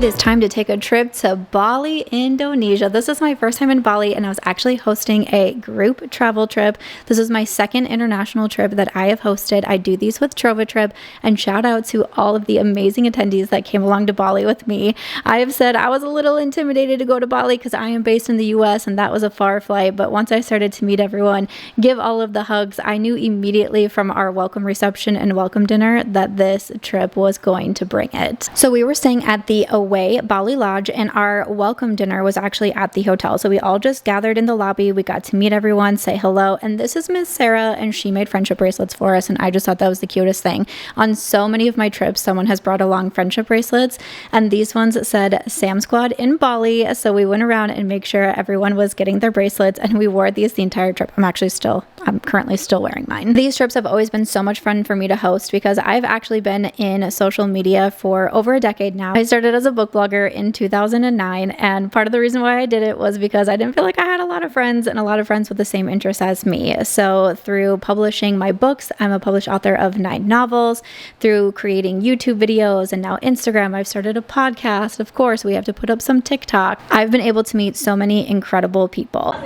is time to take a trip to Bali, Indonesia. This is my first time in Bali, and I was actually hosting a group travel trip. This is my second international trip that I have hosted. I do these with Trova Trip, and shout out to all of the amazing attendees that came along to Bali with me. I have said I was a little intimidated to go to Bali because I am based in the US and that was a far flight, but once I started to meet everyone, give all of the hugs, I knew immediately from our welcome reception and welcome dinner that this trip was going to bring it. So we were staying at the Away Bali Lodge, and our welcome dinner was actually at the hotel. So we all just gathered in the lobby. We got to meet everyone, say hello, and this is Miss Sarah, and she made friendship bracelets for us, and I just thought that was the cutest thing. On so many of my trips, someone has brought along friendship bracelets, and these ones said Sam Squad in Bali. So we went around and make sure everyone was getting their bracelets, and we wore these the entire trip. I'm currently still wearing mine. These trips have always been so much fun for me to host because I've actually been in social media for over a decade now. I started as a book blogger in 2009, and part of the reason why I did it was because I didn't feel like I had a lot of friends and a lot of friends with the same interests as me. So through publishing my books, I'm a published author of 9 novels, through creating YouTube videos and now Instagram, I've started a podcast. Of course, we have to put up some TikTok. I've been able to meet so many incredible people. So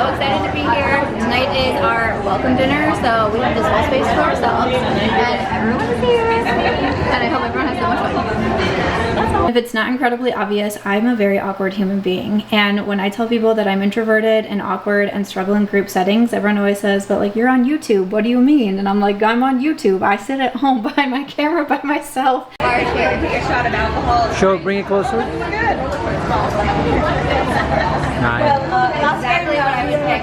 excited to be here. Tonight is our welcome dinner, so we have this whole space to ourselves, and everyone is here, and I hope everyone has so much fun. If it's not incredibly obvious, I'm a very awkward human being, and when I tell people that I'm introverted and awkward and struggle in group settings, everyone always says, but like, you're on YouTube, what do you mean? And I'm like, I'm on YouTube. I sit at home behind my camera by myself. Alright, here, take a shot of alcohol. Show, bring it closer. Good. Nice. That's exactly what I was thinking.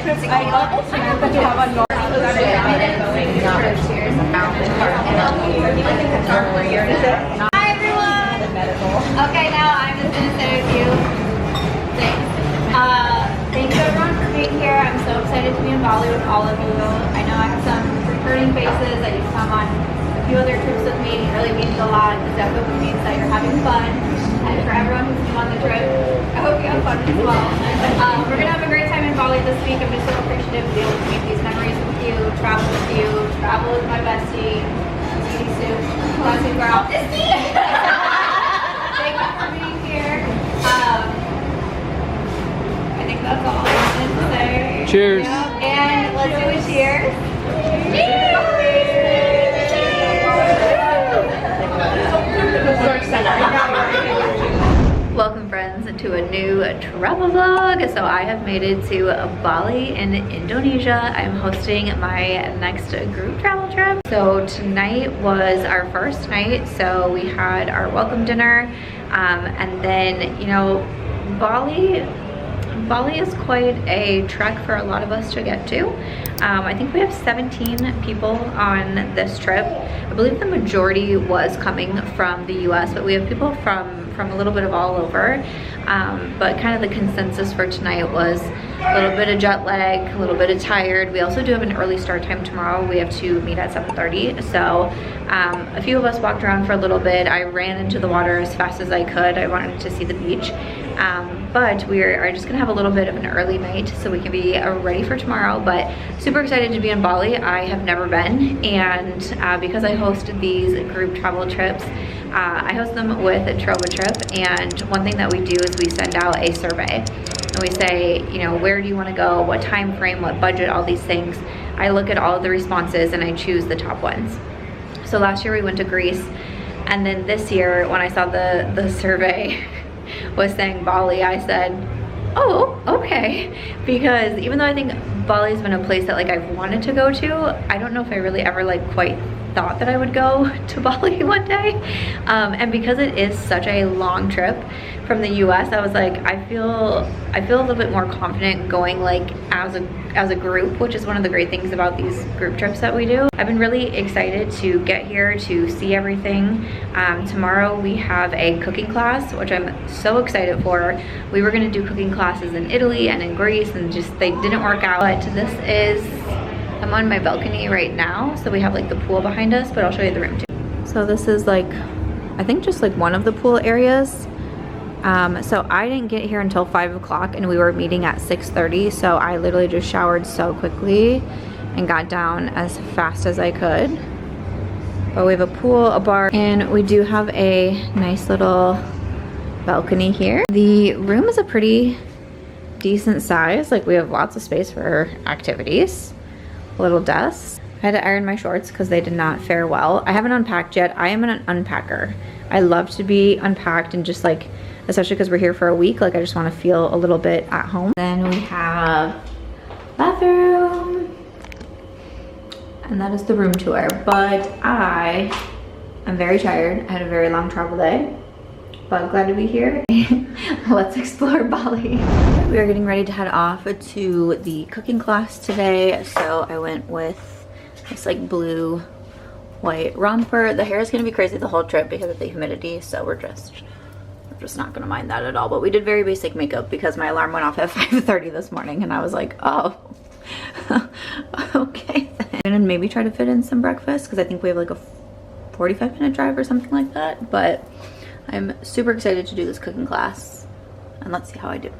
Hi everyone! Okay, now I'm just going to say a few things. Thank you everyone for being here. I'm so excited to be in Bali with all of you. I know I have some returning faces that you come on a few other trips with me. It really means a lot. It definitely means that you're having fun. And for everyone who's new on the trip, I hope you have fun as well. We're going to have a great time in Bali this week. I'm just so appreciative to be able to make these memories with you, travel with you, travel with my bestie, Sweetie Soup, classic girl. Thank you for being here. I think that's all I wanted to say. Cheers. Yep. And let's do a cheers. Welcome friends to a new travel vlog. So I have made it to Bali in Indonesia. I'm hosting my next group travel trip. So tonight was our first night. So we had our welcome dinner, and then, you know, Bali is quite a trek for a lot of us to get to. I think we have 17 people on this trip. I believe the majority was coming from the US, but we have people from a little bit of all over. But kind of the consensus for tonight was a little bit of jet lag, a little bit of tired. We also do have an early start time tomorrow. We have to meet at 7:30. So a few of us walked around for a little bit. I ran into the water as fast as I could. I wanted to see the beach. But we are just gonna have a little bit of an early night so we can be ready for tomorrow. But super excited to be in Bali. I have never been, and because I hosted these group travel trips, I host them with a Trova Trip, and one thing that we do is we send out a survey. And we say, you know, where do you want to go, what time frame, what budget, all these things. I look at all of the responses and I choose the top ones. So last year we went to Greece, and then this year when I saw the survey was saying Bali, I said, oh, okay. Because even though I think Bali's been a place that like I've wanted to go to, I don't know if I really ever like quite thought that I would go to Bali one day. And because it is such a long trip from the US, I was like, I feel a little bit more confident going like as a group, which is one of the great things about these group trips that we do. I've been really excited to get here to see everything. Tomorrow we have a cooking class, which I'm so excited for. We were gonna do cooking classes in Italy and in Greece, and just they didn't work out. But this is, I'm on my balcony right now, so we have like the pool behind us, but I'll show you the room too. So this is like, I think just like one of the pool areas. So I didn't get here until 5 o'clock and we were meeting at 6:30. So I literally just showered so quickly and got down as fast as I could. But we have a pool, a bar, and we do have a nice little balcony here. The room is a pretty decent size. Like, we have lots of space for activities. Little desk. I had to iron my shorts because they did not fare well. I haven't unpacked yet. I am an unpacker. I love to be unpacked and just like, especially because we're here for a week, like I just want to feel a little bit at home. Then we have bathroom. And that is the room tour. But I am very tired. I had a very long travel day, but glad to be here. Let's explore Bali. We are getting ready to head off to the cooking class today. So I went with this like blue white romper. The hair is gonna be crazy the whole trip because of the humidity. So we're just not gonna mind that at all. But we did very basic makeup because my alarm went off at 5:30 this morning and I was like, oh, okay then. And maybe try to fit in some breakfast because I think we have like a 45-minute drive or something like that. But I'm super excited to do this cooking class and let's see how I do.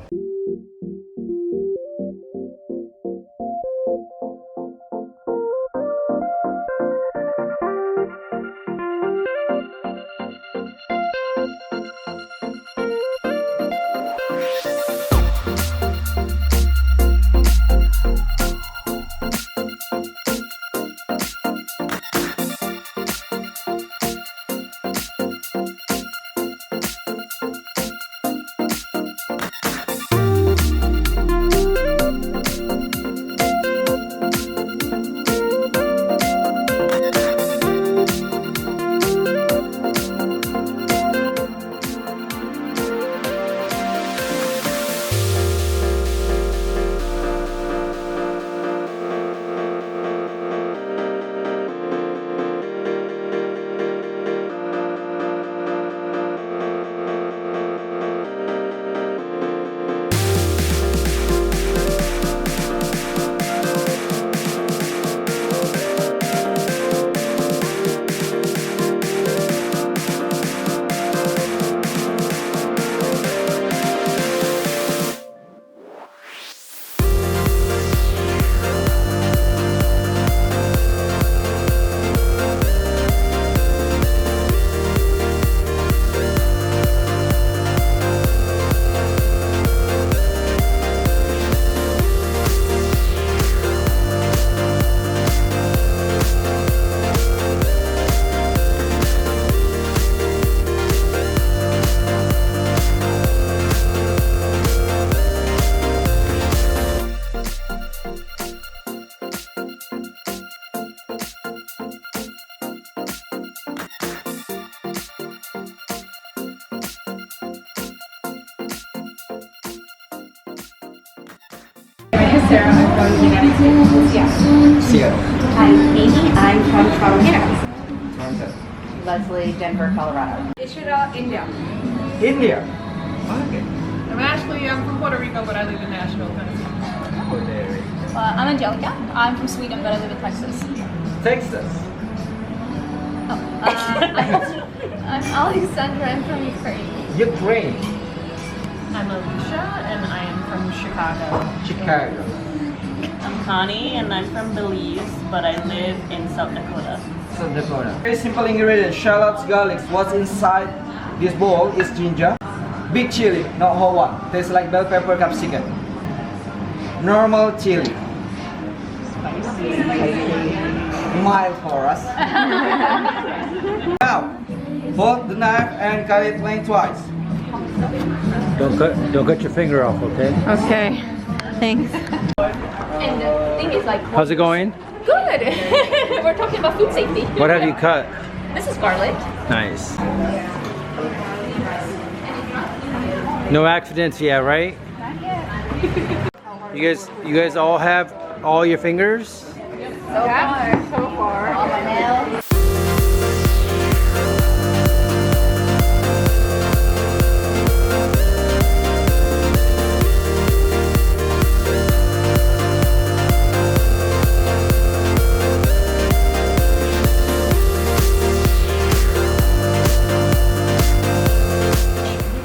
Sarah, I'm from the United States. Yeah. I'm Amy. I'm from Toronto, Canada. Leslie, Denver, Colorado. Ishida, India. India. Okay. I'm from Puerto Rico, but I live in Nashville, Tennessee. I'm Angelica. I'm from Sweden, but I live in Texas. Texas. I'm Alexandra. I'm from Ukraine. Ukraine. I'm Alicia and I am from Chicago. Chicago. I'm Connie and I'm from Belize, but I live in South Dakota. South Dakota. Very simple ingredients: shallots, garlic. What's inside this bowl is ginger, big chili, not whole one. Tastes like bell pepper capsicum. Normal chili. Mild for us. Now, hold the knife and cut it lengthwise. Don't cut your finger off, okay? Okay, thanks. And the thing is like, How's it going? good. We're talking about food safety. What have you cut? This is garlic. Nice. No accidents yet, right? You guys all have all your fingers? So far. All my nails.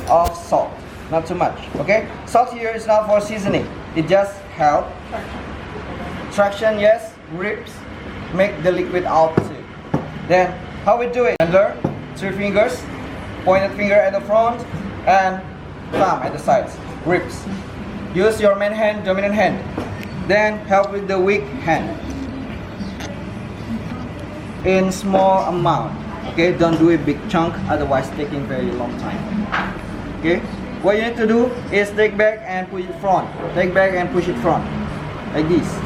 Of salt, not too much, okay? Salt here is not for seasoning, it just help traction, yes, grips, make the liquid out too. Then How we do it? Finger, 3 fingers, pointed finger at the front, and thumb at the sides, grips. Use your main hand, dominant hand. Then help with the weak hand. In small amount. Okay, don't do a big chunk, otherwise taking very long time. Okay, what you need to do is take back and push it front. Take back and push it front, like this.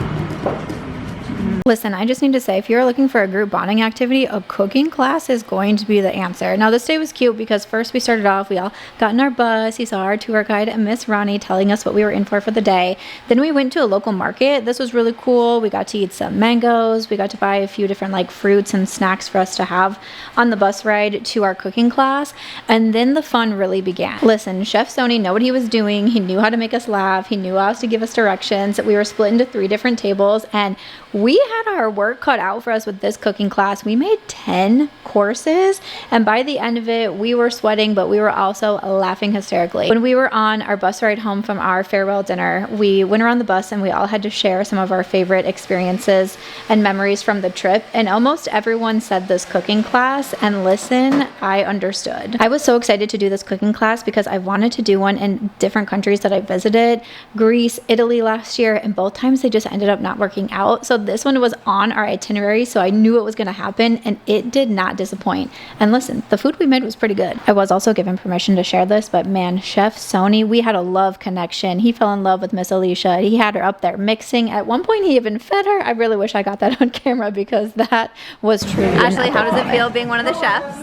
Listen, I just need to say, if you're looking for a group bonding activity, a cooking class is going to be the answer. Now, this day was cute because first we started off, we all got in our bus. You saw our tour guide, Miss Ronnie, telling us what we were in for the day. Then we went to a local market. This was really cool. We got to eat some mangoes. We got to buy a few different like fruits and snacks for us to have on the bus ride to our cooking class. And then the fun really began. Listen, Chef Sony knew what he was doing. He knew how to make us laugh. He knew how to give us directions. We were split into 3 different tables, and we had our work cut out for us with this cooking class. We made 10 courses, and by the end of it, we were sweating, but we were also laughing hysterically. When we were on our bus ride home from our farewell dinner, we went around the bus and we all had to share some of our favorite experiences and memories from the trip, and almost everyone said this cooking class, and listen, I understood. I was so excited to do this cooking class because I wanted to do one in different countries that I visited, Greece, Italy last year, and both times they just ended up not working out. So this one was on our itinerary, so I knew it was going to happen, and it did not disappoint. And listen, the food we made was pretty good. I was also given permission to share this, but man, Chef Sony, we had a love connection. He fell in love with Miss Alicia. He had her up there mixing. At one point, he even fed her. I really wish I got that on camera because that was true. Ashley, how does it feel being one of the chefs?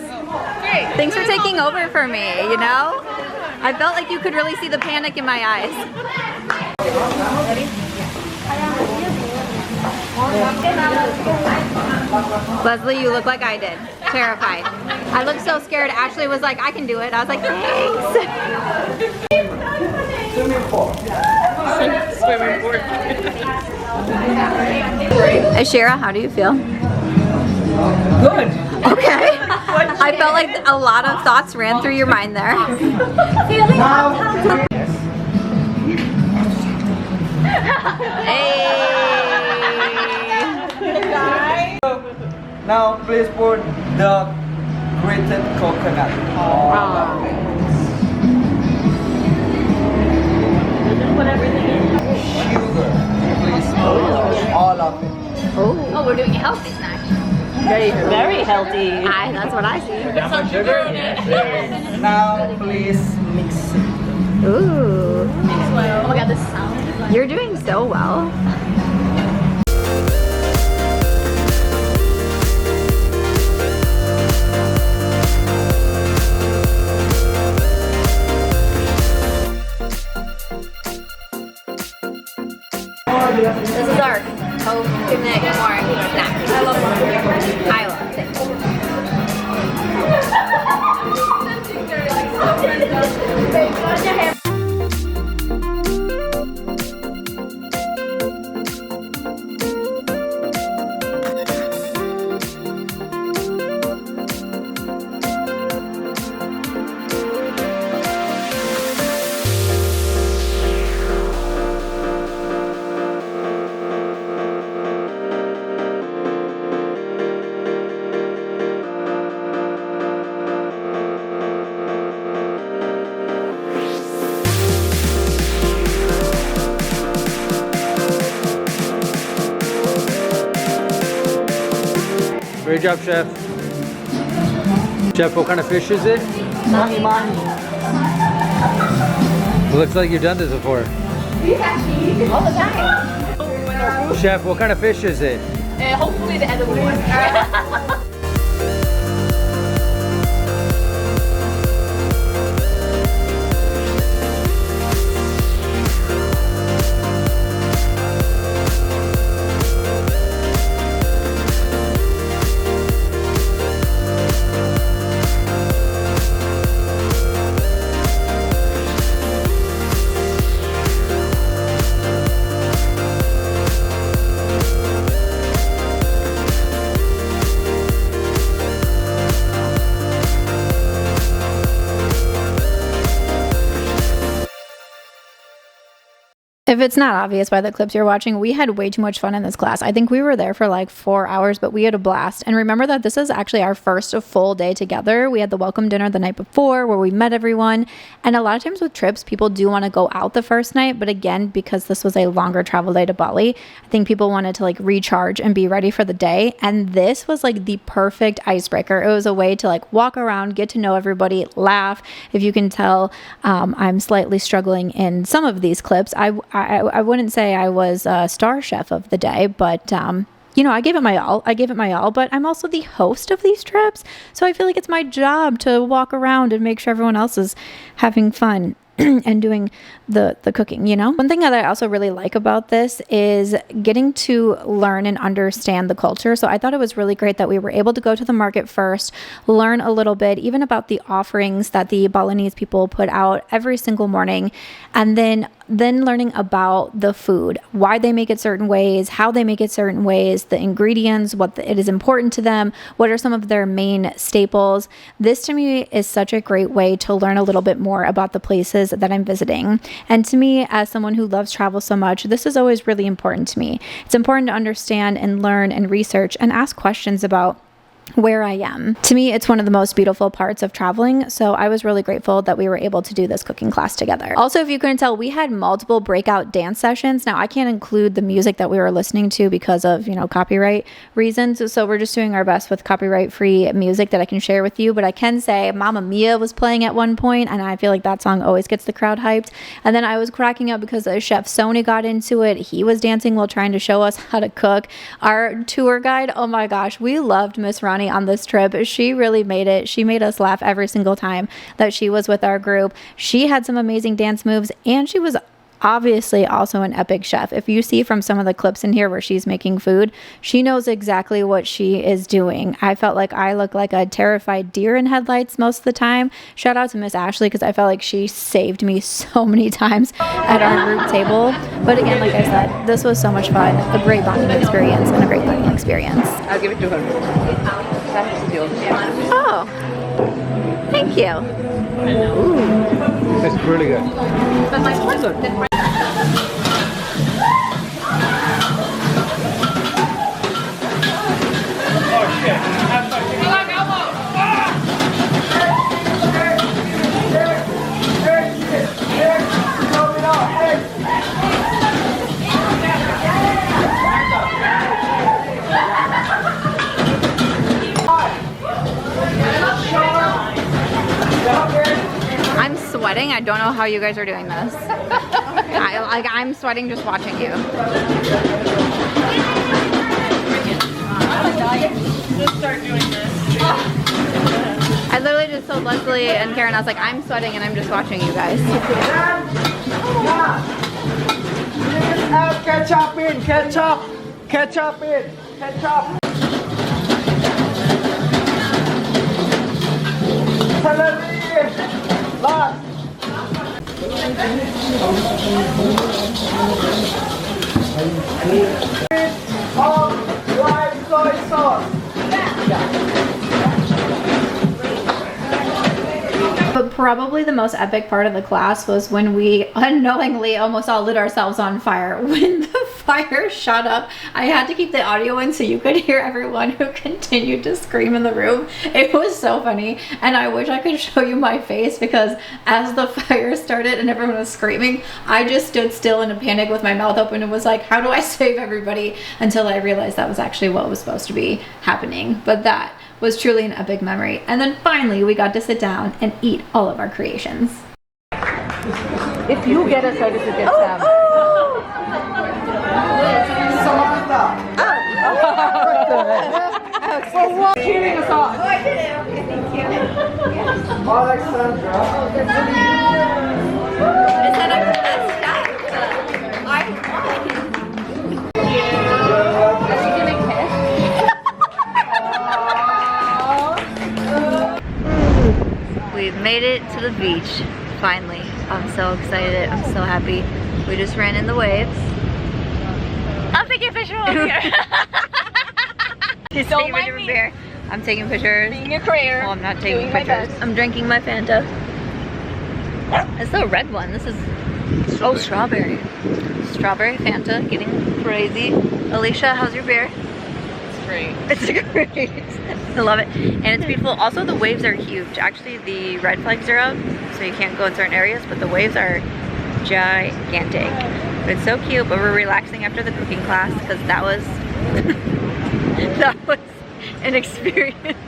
Great. Thanks for taking over for me, you know? I felt like you could really see the panic in my eyes. Leslie, you look like I did. Terrified. I looked so scared. Ashley was like, I can do it. I was like, thanks. Swimming pool. Swimming pool. Ashira, how do you feel? Good. Okay. I felt like a lot of thoughts ran through your mind there. Now please put the grated coconut. Put everything in. Sugar, please put all of it. Oh, we're doing a healthy snack. Very healthy. That's what I see. Now please mix it. Ooh. Oh my god, this sounds. You're doing so well. This is our coconut orange snack. I love it. Great job, Chef. Chef, what kind of fish is it? Mahi mahi. It looks like you've done this before. All the time. Chef, what kind of fish is it? Hopefully the edible one. If it's not obvious by the clips you're watching, we had way too much fun in this class. I think we were there for like 4 hours, but we had a blast. And remember that this is actually our first full day together. We had the welcome dinner the night before where we met everyone. And a lot of times with trips, people do want to go out the first night. But again, because this was a longer travel day to Bali, I think people wanted to like recharge and be ready for the day. And this was like the perfect icebreaker. It was a way to like walk around, get to know everybody, laugh. If you can tell, I'm slightly struggling in some of these clips. I wouldn't say I was a star chef of the day, but you know, I gave it my all, but I'm also the host of these trips. So I feel like it's my job to walk around and make sure everyone else is having fun and doing the cooking, you know? One thing that I also really like about this is getting to learn and understand the culture. So I thought it was really great that we were able to go to the market first, learn a little bit, even about the offerings that the Balinese people put out every single morning, and then learning about the food, why they make it certain ways, how they make it certain ways, the ingredients, it is important to them, what are some of their main staples. This to me is such a great way to learn a little bit more about the places that I'm visiting. And to me, as someone who loves travel so much, this is always really important to me. It's important to understand and learn and research and ask questions about where I am. To me, it's one of the most beautiful parts of traveling, so I was really grateful that we were able to do this cooking class together. Also, if you couldn't tell, we had multiple breakout dance sessions. Now, I can't include the music that we were listening to because of, you know, copyright reasons, so we're just doing our best with copyright-free music that I can share with you, but I can say Mamma Mia was playing at one point, and I feel like that song always gets the crowd hyped. And then I was cracking up because Chef Sony got into it. He was dancing while trying to show us how to cook. Our tour guide, oh my gosh, we loved Miss Ronnie on this trip. She really made it. She made us laugh every single time that she was with our group. She had some amazing dance moves, and she was obviously also an epic chef. If you see from some of the clips in here where she's making food, she knows exactly what she is doing. I felt like I looked like a terrified deer in headlights most of the time. Shout out to Miss Ashley, because I felt like she saved me so many times at our group table. But again, like I said, this was so much fun. A great bonding experience and a great learning experience. I'll give it to her. Oh, thank you. It's really good. But my pleasure. I'm sweating. I don't know how you guys are doing this. I'm sweating just watching you. Just start doing this. I literally just told Leslie and Karen, I was like, I'm sweating and I'm just watching you guys. Ketchup in, ketchup in, ketchup. Last. White soy sauce. But probably the most epic part of the class was when we unknowingly almost all lit ourselves on fire. When the fire shot up, I had to keep the audio in so you could hear everyone who continued to scream in the room. It was so funny, and I wish I could show you my face, because as the fire started and everyone was screaming, I just stood still in a panic with my mouth open and was like, how do I save everybody? Until I realized that was actually what was supposed to be happening. But that was truly an epic memory. And then finally we got to sit down and eat all of our creations. If you get a certificate, Sam. Samantha. For what? Cheering us on. Alexandra. Is that a best shot? I won. Is she giving kiss? We've made it to the beach, finally. I'm so excited, I'm so happy. We just ran in the waves. I'm taking a picture of here. He's taking a picture of beer. I'm taking pictures. Being a career. Well, I'm not taking pictures. I'm drinking my Fanta. It's the red one. This is Oh, strawberry. Strawberry Fanta, getting crazy. Alicia, how's your beer? It's great. It's great. I love it. And it's beautiful. Also, the waves are huge. Actually, the red flags are up, so you can't go in certain areas, but the waves are gigantic. But it's so cute, but we're relaxing after the cooking class because that was that was an experience.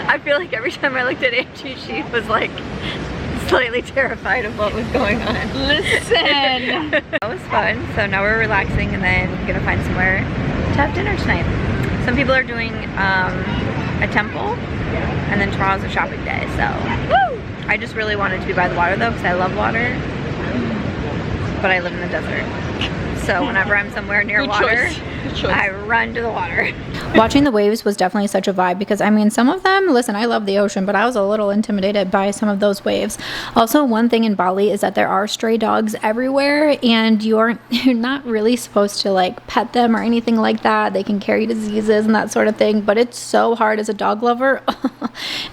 I feel like every time I looked at Angie, she was like slightly terrified of what was going on. Listen. That was fun. So now we're relaxing and then gonna find somewhere to have dinner tonight. Some people are doing a temple, and then tomorrow's a shopping day. So woo! I just really wanted to be by the water though, because I love water, but I live in the desert. So whenever I'm somewhere near water, I run to the water. Watching the waves was definitely such a vibe because I mean some of them, listen, I love the ocean, but I was a little intimidated by some of those waves. Also, one thing in Bali is that there are stray dogs everywhere, and you're not really supposed to like pet them or anything like that. They can carry diseases and that sort of thing, but it's so hard as a dog lover.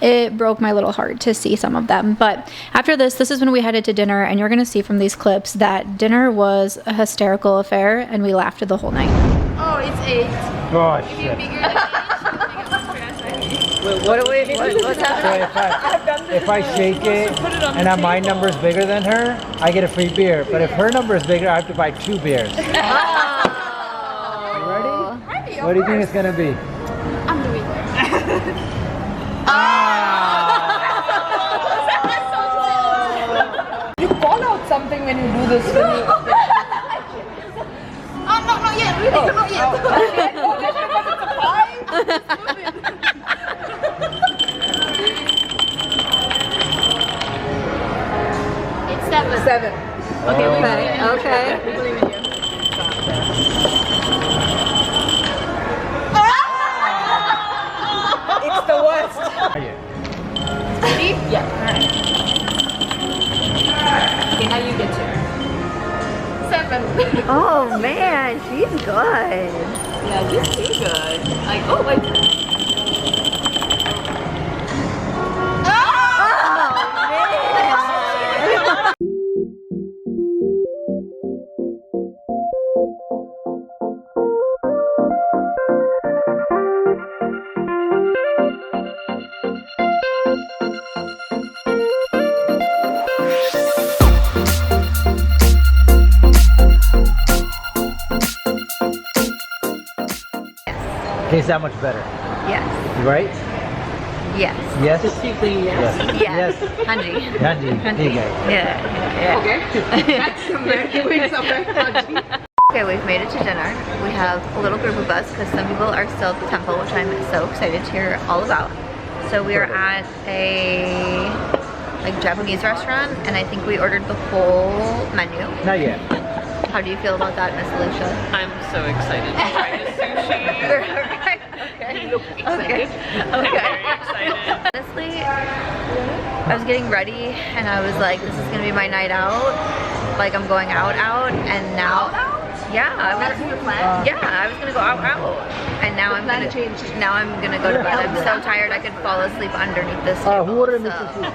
It broke my little heart to see some of them. But after this is when we headed to dinner, and you're gonna see from these clips that dinner was a hysterical affair and we laughed the whole night. Oh, it's 8. Oh, shit. Bigger than 8. Wait, what's happening? So if I shake it and my number is bigger than her, I get a free beer. But if her number is bigger, I have to buy 2 beers. You ready? What do you think it's gonna be? I'm the winner. You call out something when you do this. Not yet, really, not yet. It's 7. Okay, Okay. we believe in you. It's the worst. Ready? Yeah. Alright. Okay, now you get to. 7. Oh man, she's good. Yeah, this is good. Like, oh wait. Tastes that much better, Yes. right? Yes. Yes? Just keep the yes. Yes. Hanji. Hanji. Hanji. Yeah. Okay. That's somewhere. Doing somewhere. Okay, we've made it to dinner. We have a little group of us because some people are still at the temple, which I'm so excited to hear all about. So we are at a like Japanese restaurant, and I think we ordered the full menu. Not yet. How do you feel about that, Miss Alicia? I'm so excited to try the sushi. Okay. Very excited. Honestly, I was getting ready and I was like, this is gonna be my night out. Like I'm going out, and now, yeah, I was gonna go out, and now I'm gonna go to bed. I'm so tired I could fall asleep underneath this table. Who ordered so. Mr. Sushi?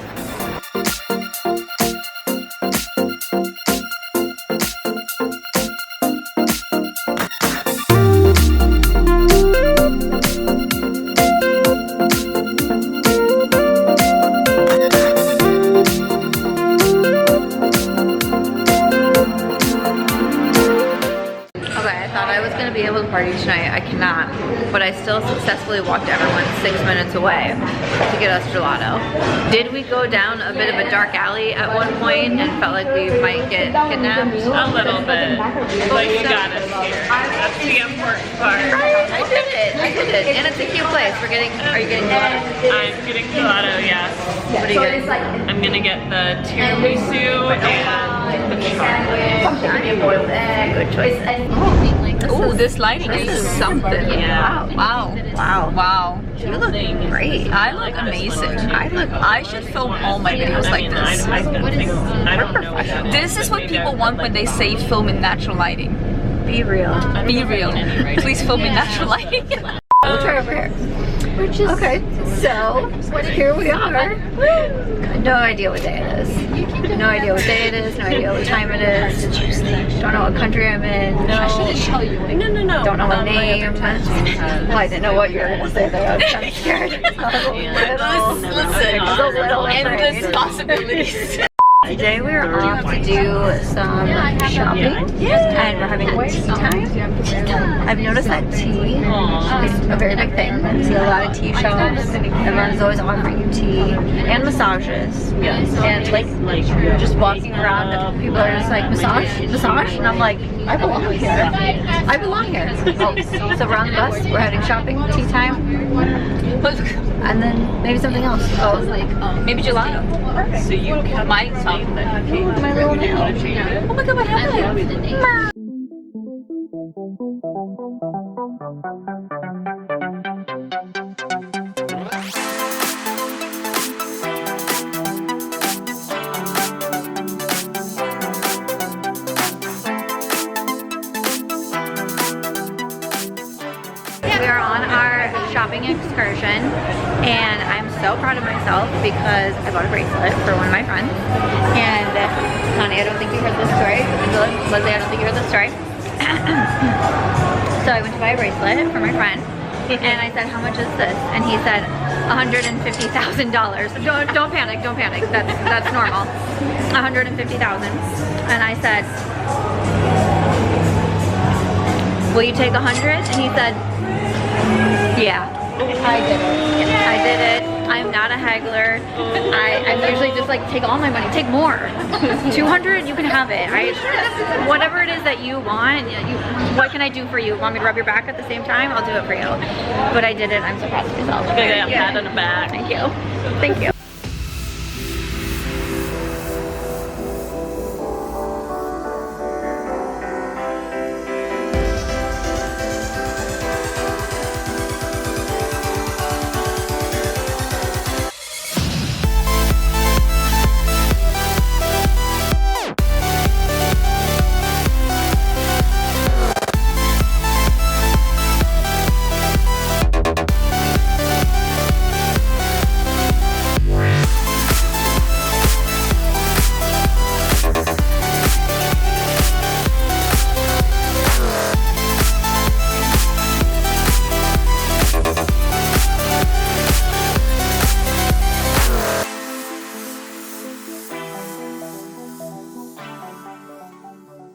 Be able to party tonight. I cannot, but I still successfully walked everyone 6 minutes away to get us gelato. Did we go down a bit of a dark alley at one point and felt like we might get kidnapped? A little bit. But you got us here. That's the important part. Right, I did it, and it's a cute place. Are you getting gelato? I'm getting gelato, yes. What are you getting? I'm gonna get the tiramisu and the chocolate. Onion boiled egg. Good choice. Oh, this lighting is something. Yeah. Wow. You look great. I look amazing. I should film all my videos like this. I don't know. This is what people want when they say film in natural lighting. Be real. Be real. Please film in natural lighting. We'll try over here. Which is okay. So here we are. No idea what day it is. No idea what day it is. No idea what time it is. Don't know what country I'm in. No. No. Don't know my name. Well, I didn't know what you were gonna say there. I was kind of scared. Listen, endless possibilities. Today we are off to do some shopping and we're having tea time. I've noticed that tea is a very big thing. I see a lot of tea shops. Everyone's always offering you tea and massages. Yes. And like just walking around and people are just like, massage? And I'm like, I belong here. I belong here. Oh, so we're on the bus, we're heading shopping, tea time. And then maybe something else. Oh, Maybe gelato. So you can My tongue. my little nail. Oh my god, what happened? We are on our shopping excursion and I'm so proud of myself because I bought a bracelet for one of my friends. And Connie, I don't think you heard this story. Leslie, I don't think you heard this story. So I went to buy a bracelet for my friend and I said, how much is this? And he said, $150,000. Don't panic, don't panic. That's normal. $150,000. And I said, will you take 100? And he said, yeah, I did it. I did it. I'm not a haggler. I'm usually just like, take all my money, take more. 200, you can have it. Whatever it is that you want, what can I do for you? Want me to rub your back at the same time? I'll do it for you. But I did it. I'm so proud of myself. Okay, I'm pat on the back. Thank you. Thank you.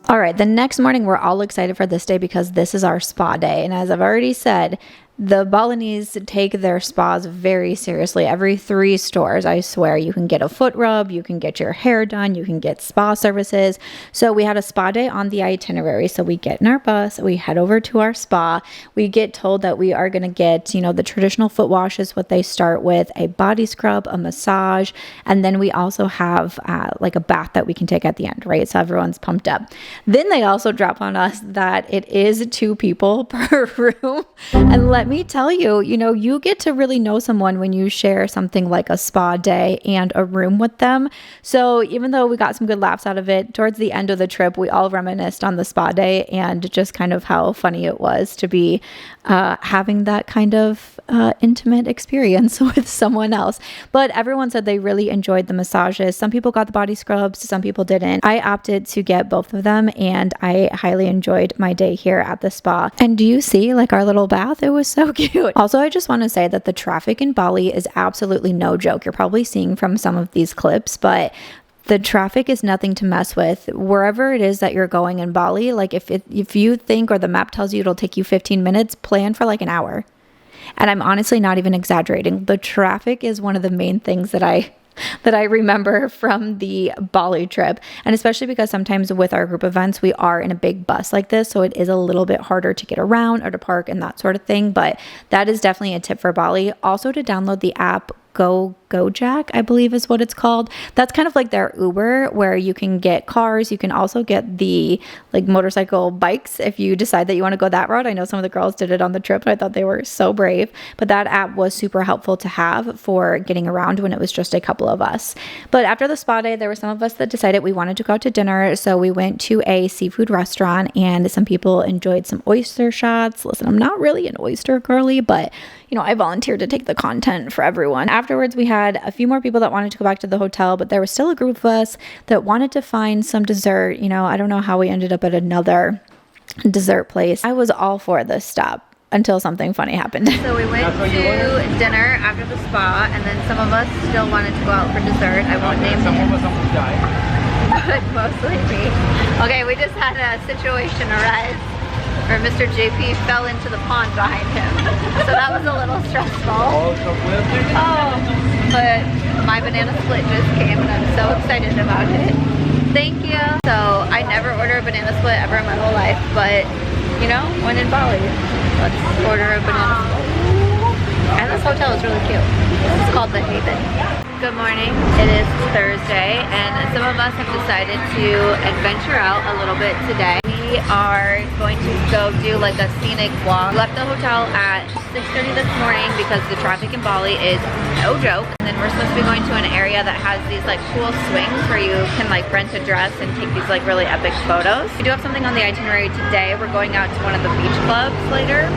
All right, the next morning we're all excited for this day because this is our spa day. And as I've already said, the Balinese take their spas very seriously. Every 3 stores, I swear, you can get a foot rub, you can get your hair done, you can get spa services. So we had a spa day on the itinerary. So we get in our bus, we head over to our spa. We get told that we are going to get, you know, the traditional foot wash is what they start with, a body scrub, a massage, and then we also have like a bath that we can take at the end, right? So everyone's pumped up. Then they also drop on us that it is 2 people per room. And let me tell you, you know, you get to really know someone when you share something like a spa day and a room with them. So even though we got some good laughs out of it, towards the end of the trip, we all reminisced on the spa day and just kind of how funny it was to be having that kind of intimate experience with someone else. But everyone said they really enjoyed the massages. Some people got the body scrubs, some people didn't. I opted to get both of them and I highly enjoyed my day here at the spa. And do you see like our little bath? It was so cute. Also, I just want to say that the traffic in Bali is absolutely no joke. You're probably seeing from some of these clips, but the traffic is nothing to mess with. Wherever it is that you're going in Bali, like if you think or the map tells you it'll take you 15 minutes, plan for like an hour. And I'm honestly not even exaggerating. The traffic is one of the main things that I remember from the Bali trip. And especially because sometimes with our group events, we are in a big bus like this. So it is a little bit harder to get around or to park and that sort of thing. But that is definitely a tip for Bali. Also to download the app Gojek, I believe is what it's called. That's kind of like their Uber, where you can get cars. You can also get the like motorcycle bikes if you decide that you want to go that route. I know some of the girls did it on the trip, and I thought they were so brave. But that app was super helpful to have for getting around when it was just a couple of us. But after the spa day, there were some of us that decided we wanted to go out to dinner. So we went to a seafood restaurant, and some people enjoyed some oyster shots. Listen, I'm not really an oyster girly, but you know, I volunteered to take the content for everyone. Afterwards, we had a few more people that wanted to go back to the hotel, but there was still a group of us that wanted to find some dessert. You know, I don't know how we ended up at another dessert place. I was all for this stop until something funny happened. So we went to dinner after the spa, and then some of us still wanted to go out for dessert. I won't name names, but mostly me. Okay, we just had a situation arise where Mr. JP fell into the pond behind him. So that was a little stressful. Oh, but my banana split just came and I'm so excited about it. Thank you. So I never order a banana split ever in my whole life, but you know, when in Bali, let's order a banana split. And this hotel is really cute. This is called The Haven. Good morning. It is Thursday, and some of us have decided to adventure out a little bit today. We are going to go do like a scenic walk. We left the hotel at 6:30 this morning because the traffic in Bali is no joke. And then we're supposed to be going to an area that has these like cool swings where you can like rent a dress and take these like really epic photos. We do have something on the itinerary today. We're going out to one of the beach clubs later,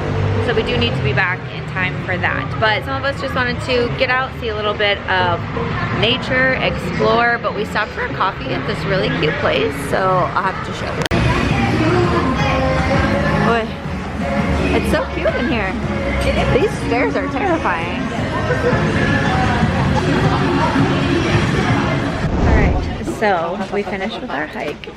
so we do need to be back in time for that. But some of us just wanted to get out, see a little bit of nature, explore, but we stopped for a coffee at this really cute place, so I'll have to show you. Boy, it's so cute in here. These stairs are terrifying. Alright, so we finished with our hike,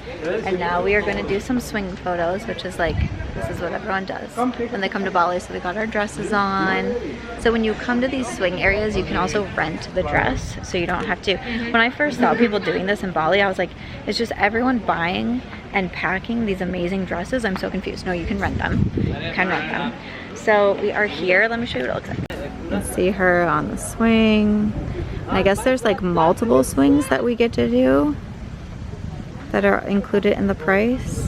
and now we are going to do some swing photos, which is like, this is what everyone does when they come to Bali. So we got our dresses on. So when you come to these swing areas, you can also rent the dress, so you don't have to. When I first saw people doing this in Bali, I was like, it's just everyone buying and packing these amazing dresses. I'm so confused. No, you can rent them. You can rent them. So we are here. Let me show you what it looks like. You can see her on the swing. And I guess there's like multiple swings that we get to do that are included in the price.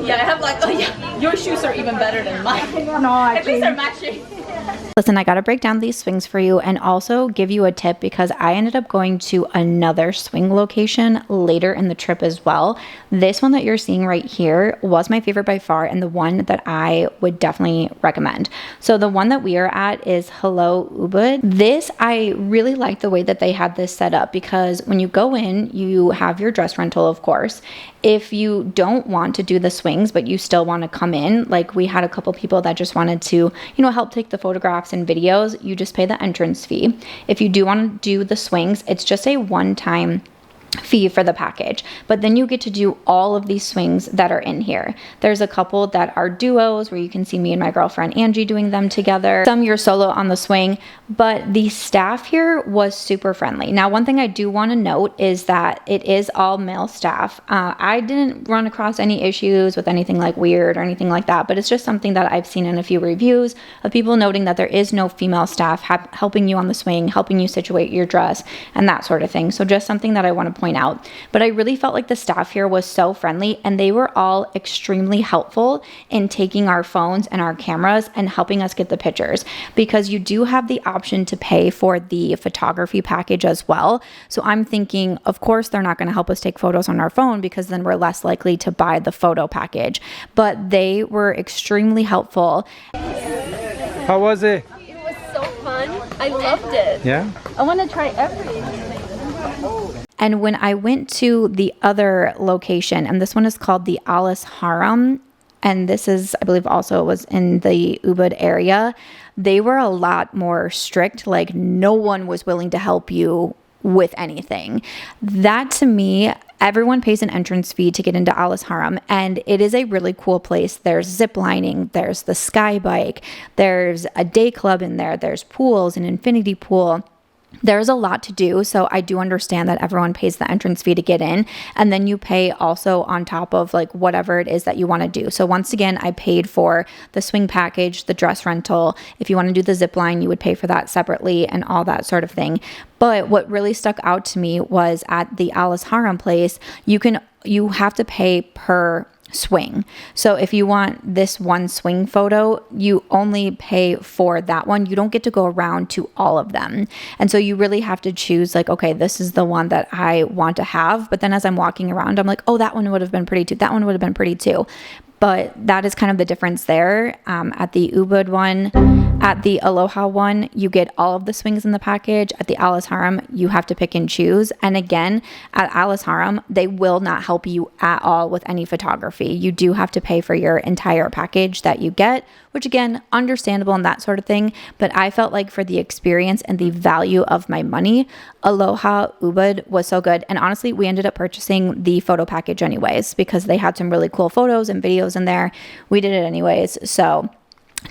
Yeah, I have like, oh yeah, your shoes are even better than mine. No, at least they're matching. Listen, I gotta break down these swings for you and also give you a tip because I ended up going to another swing location later in the trip as well. This one that you're seeing right here was my favorite by far and the one that I would definitely recommend. So the one that we are at is Hello Ubud. This, I really like the way that they had this set up because when you go in, you have your dress rental, of course. If you don't want to do the swings, but you still want to come in, like we had a couple people that just wanted to, you know, help take the photographs and videos, you just pay the entrance fee. If you do want to do the swings, it's just a one-time fee for the package, but then you get to do all of these swings that are in here. There's a couple that are duos where you can see me and my girlfriend Angie doing them together. Some you're solo on the swing, but the staff here was super friendly. Now, one thing I do want to note is that it is all male staff. I didn't run across any issues with anything like weird or anything like that, but it's just something that I've seen in a few reviews of people noting that there is no female staff helping you on the swing, helping you situate your dress and that sort of thing. So just something that I want to point out. But I really felt like the staff here was so friendly and they were all extremely helpful in taking our phones and our cameras and helping us get the pictures, because you do have the option to pay for the photography package as well. So I'm thinking, of course, they're not going to help us take photos on our phone because then we're less likely to buy the photo package. But they were extremely helpful. How was it? It was so fun. I loved it. Yeah? I want to try everything. And when I went to the other location, and this one is called the Alice Haram, and this is, I believe also was in the Ubud area, they were a lot more strict. Like no one was willing to help you with anything. That to me, everyone pays an entrance fee to get into Alice Haram, and it is a really cool place. There's zip lining, there's the sky bike, there's a day club in there, there's pools, an infinity pool. There's a lot to do, so I do understand that everyone pays the entrance fee to get in, and then you pay also on top of like whatever it is that you want to do. So once again, I paid for the swing package, the dress rental. If you want to do the zip line, you would pay for that separately and all that sort of thing. But what really stuck out to me was at the Alice Haram place, you have to pay per swing. So if you want this one swing photo, you only pay for that one. You don't get to go around to all of them. And so you really have to choose like, okay, this is the one that I want to have. But then as I'm walking around, I'm like, oh, that one would have been pretty too. That one would have been pretty too. But that is kind of the difference there. At the Ubud one, at the Aloha one, you get all of the swings in the package. At the Alice Haram, you have to pick and choose. And again, at Alice Haram, they will not help you at all with any photography. You do have to pay for your entire package that you get, which again, understandable and that sort of thing. But I felt like for the experience and the value of my money, Aloha Ubud was so good. And honestly, we ended up purchasing the photo package anyways, because they had some really cool photos and videos in there. We did it anyways. So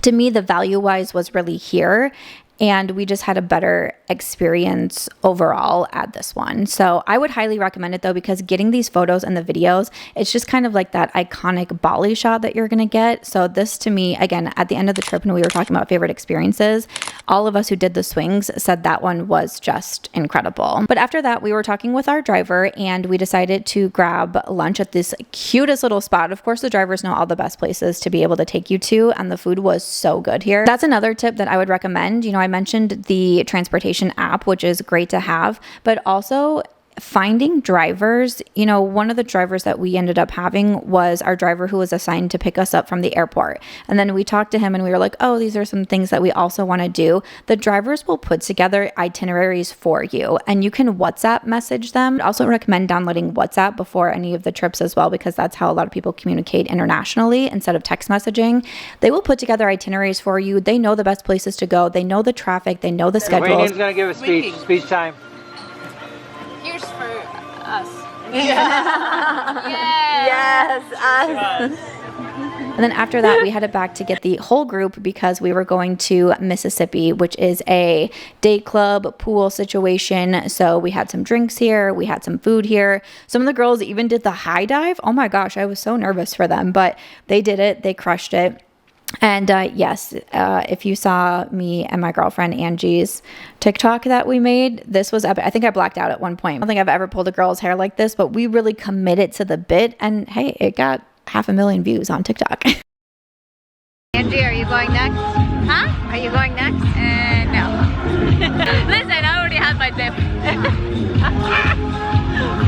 to me, the value wise was really here. And we just had a better experience overall at this one. So I would highly recommend it though, because getting these photos and the videos, it's just kind of like that iconic Bali shot that you're going to get. So this to me, again, at the end of the trip when we were talking about favorite experiences, all of us who did the swings said that one was just incredible. But after that, we were talking with our driver and we decided to grab lunch at this cutest little spot. Of course, the drivers know all the best places to be able to take you to, and the food was so good here. That's another tip that I would recommend. You know, I mentioned the transportation app, which is great to have, but also finding drivers. You know, one of the drivers that we ended up having was our driver who was assigned to pick us up from the airport. And then we talked to him and we were like, oh, these are some things that we also want to do. The drivers will put together itineraries for you and you can WhatsApp message them. I'd also recommend downloading WhatsApp before any of the trips as well, because that's how a lot of people communicate internationally instead of text messaging. They will put together itineraries for you. They know the best places to go. They know the traffic. They know the schedules. Wayne's going to give a speech. Speech time. Here's for us. Yes, us. And then after that, we headed back to get the whole group because we were going to Mississippi, which is a day club pool situation. So we had some drinks here. We had some food here. Some of the girls even did the high dive. Oh my gosh, I was so nervous for them, but they did it. They crushed it. And yes, if you saw me and my girlfriend Angie's TikTok that we made, this was epic. I think I blacked out at one point. I don't think I've ever pulled a girl's hair like this, but we really committed to the bit. And hey, it got 500,000 views on TikTok. Angie, are you going next? Huh? Are you going next? No. Listen, I already had my dip.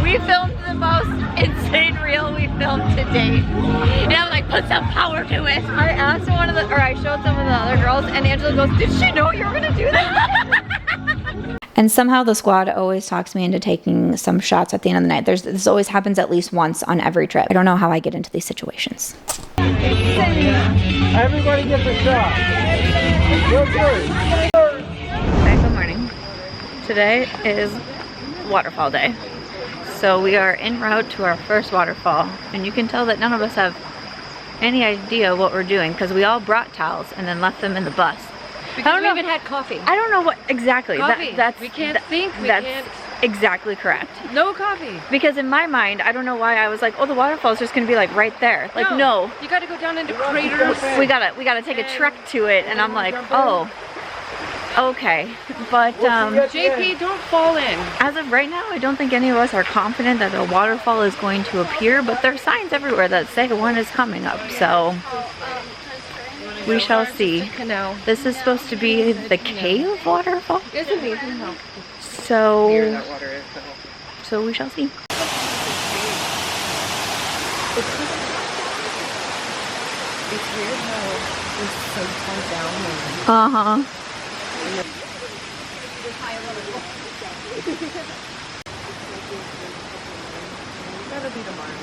We filmed the most insane reel we filmed to date. And I was like, put some power to it. I asked I showed some of the other girls and Angela goes, did she know you were gonna do that? And somehow the squad always talks me into taking some shots at the end of the night. This always happens at least once on every trip. I don't know how I get into these situations. Everybody gets a shot. Go first. Hi, good morning. Today is waterfall day. So we are en route to our first waterfall. And you can tell that none of us have any idea what we're doing because we all brought towels and then left them in the bus. Because we even had coffee. I don't know what exactly. Coffee. That's we can't think. That's exactly correct. No coffee. Because in my mind, I don't know why I was like, oh, the waterfall is just gonna be like right there. Like no. You gotta go down into craters. We gotta take a trek to it, and I'm like, oh, okay. But JP, don't fall in. as of right now, I don't think any of us are confident that a waterfall is going to appear, but there are signs everywhere that say one is coming up, so we shall see. This is supposed to be the cave waterfall. It's amazing how So we shall see. it's weird how it's so far down. That'll be tomorrow.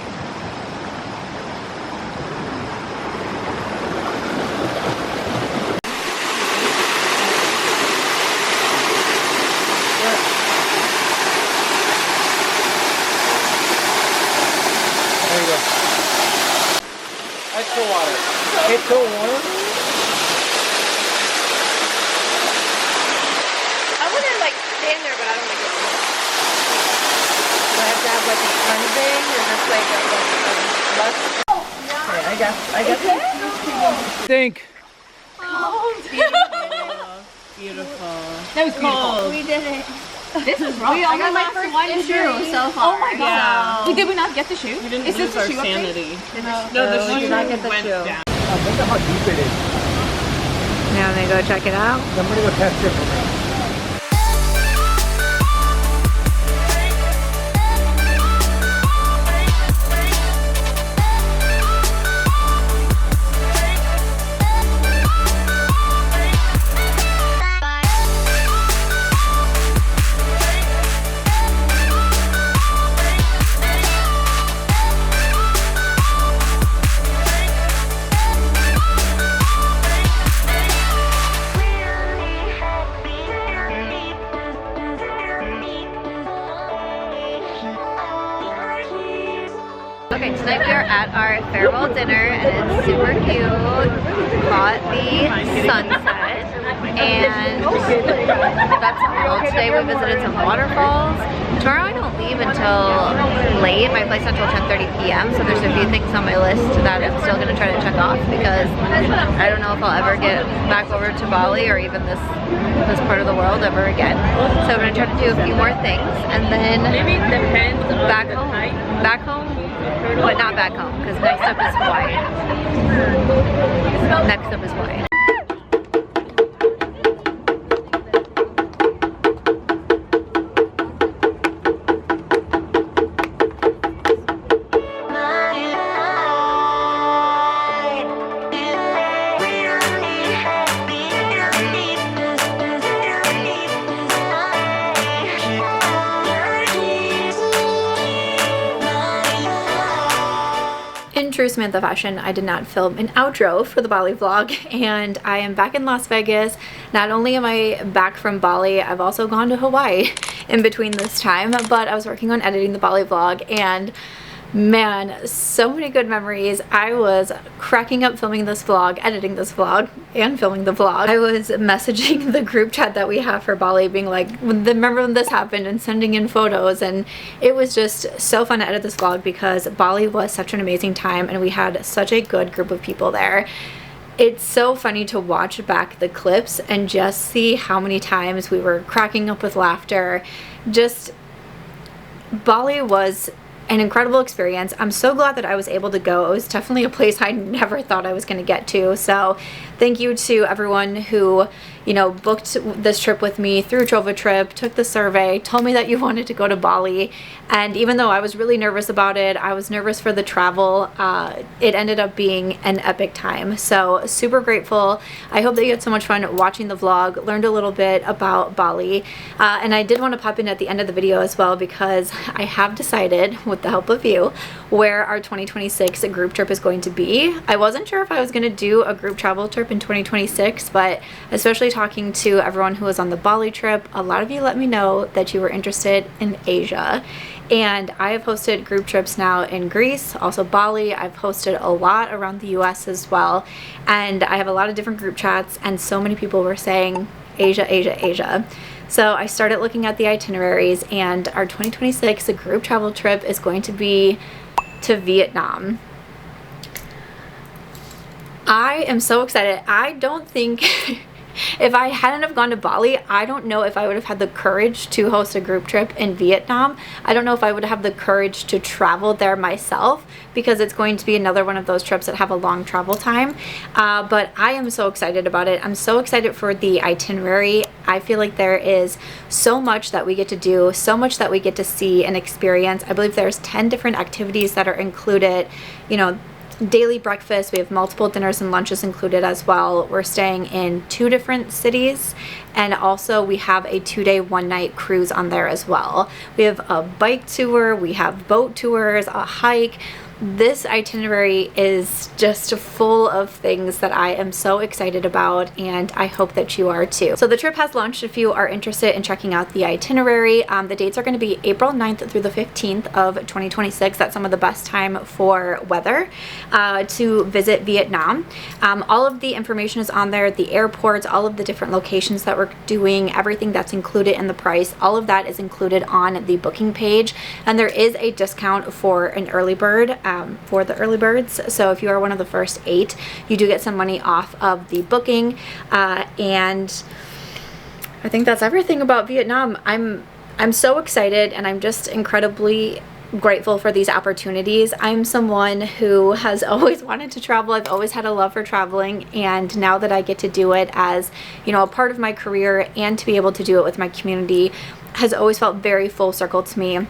There you go. Extra water. It's so warm. I wouldn't like stand like a fun thing or just like a must? Okay, I guess. Think. Beautiful. That was beautiful. We did it. This is wrong. I got my first one shoe so far. Oh my god. Did we not get the shoe? We didn't Is lose this the our shoe update? sanity. No, the we shoe did not get the went shoe. down. Think of how deep it is. Now I'm gonna go check it out. I'm gonna go test it for me. Okay, tonight we are at our farewell dinner and it's super cute. Caught the sunset and that's all. Today we visited some waterfalls. Tomorrow I don't leave until late. My flight's not until 10:30 p.m. so there's a few things on my list that I'm still going to try to check off because I don't know if I'll ever get back over to Bali or even this part of the world ever again. So I'm going to try to do a few more things and then back home. Back home. But not back home, because next up is Hawaii. Next up is Hawaii. In true Samantha fashion, I did not film an outro for the Bali vlog, and I am back in Las Vegas. Not only am I back from Bali, I've also gone to Hawaii in between this time, but I was working on editing the Bali vlog, and man, so many good memories. I was cracking up filming this vlog, editing this vlog, and filming the vlog. I was messaging the group chat that we have for Bali being like, remember when this happened, and sending in photos, and it was just so fun to edit this vlog because Bali was such an amazing time and we had such a good group of people there. It's so funny to watch back the clips and just see how many times we were cracking up with laughter. Just Bali was an incredible experience. I'm so glad that I was able to go. It was definitely a place I never thought I was going to get to. So thank you to everyone who, you know, booked this trip with me through Trova Trip, took the survey, told me that you wanted to go to Bali. And even though I was really nervous about it, I was nervous for the travel, it ended up being an epic time. So super grateful. I hope that you had so much fun watching the vlog, learned a little bit about Bali. And I did want to pop in at the end of the video as well because I have decided, with the help of you, where our 2026 group trip is going to be. I wasn't sure if I was going to do a group travel trip in 2026, but especially talking to everyone who was on the Bali trip, a lot of you let me know that you were interested in Asia. And I have hosted group trips now in Greece, also Bali. I've hosted a lot around the US as well. And I have a lot of different group chats and so many people were saying Asia, Asia, Asia. So I started looking at the itineraries and our 2026 group travel trip is going to be to Vietnam. I am so excited. I don't think if I hadn't have gone to Bali, I don't know if I would have had the courage to host a group trip in Vietnam. I don't know if I would have the courage to travel there myself because it's going to be another one of those trips that have a long travel time. But I am so excited about it. I'm so excited for the itinerary. I feel like there is so much that we get to do, so much that we get to see and experience. I believe there's 10 different activities that are included, you know, daily breakfast. We have multiple dinners and lunches included as well. We're staying in 2 different cities, and also we have a 2-day 1-night cruise on there as well. We have a bike tour, we have boat tours, a hike. this itinerary is just full of things that I am so excited about, and I hope that you are too. So the trip has launched if you are interested in checking out the itinerary. The dates are going to be April 9th through the 15th of 2026. That's some of the best time for weather to visit Vietnam. All of the information is on there, the airports, all of the different locations that we're doing, everything that's included in the price, all of that is included on the booking page, and there is a discount for an early bird. For the early birds, so if you are one of the first 8, you do get some money off of the booking, and I think that's everything about Vietnam. I'm so excited, and I'm just incredibly grateful for these opportunities. I'm someone who has always wanted to travel. I've always had a love for traveling, and now that I get to do it as, you know, a part of my career and to be able to do it with my community has always felt very full circle to me.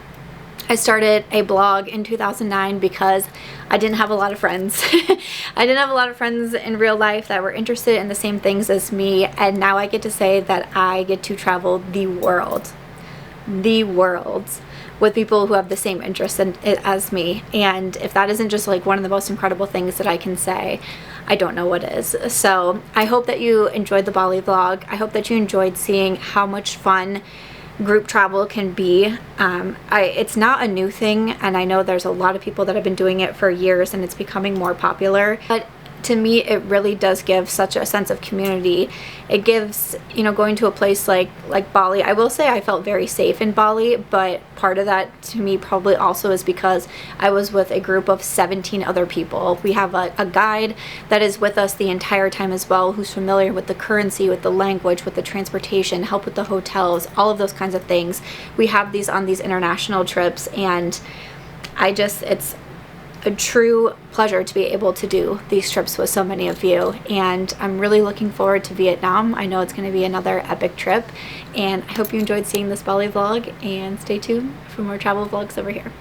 I started a blog in 2009 because I didn't have a lot of friends. I didn't have a lot of friends in real life that were interested in the same things as me, and now I get to say that I get to travel the world with people who have the same interests as me. And if that isn't just like one of the most incredible things that I can say, I don't know what is. So I hope that you enjoyed the Bali vlog. I hope that you enjoyed seeing how much fun group travel can be. It's not a new thing, and I know there's a lot of people that have been doing it for years and it's becoming more popular, but to me it really does give such a sense of community. It gives, you know, going to a place like Bali, I will say I felt very safe in Bali, but part of that to me probably also is because I was with a group of 17 other people. We have a guide that is with us the entire time as well, who's familiar with the currency, with the language, with the transportation, help with the hotels, all of those kinds of things. We have these on these international trips, and it's a true pleasure to be able to do these trips with so many of you, and I'm really looking forward to Vietnam. I know it's going to be another epic trip, and I hope you enjoyed seeing this Bali vlog, and stay tuned for more travel vlogs over here.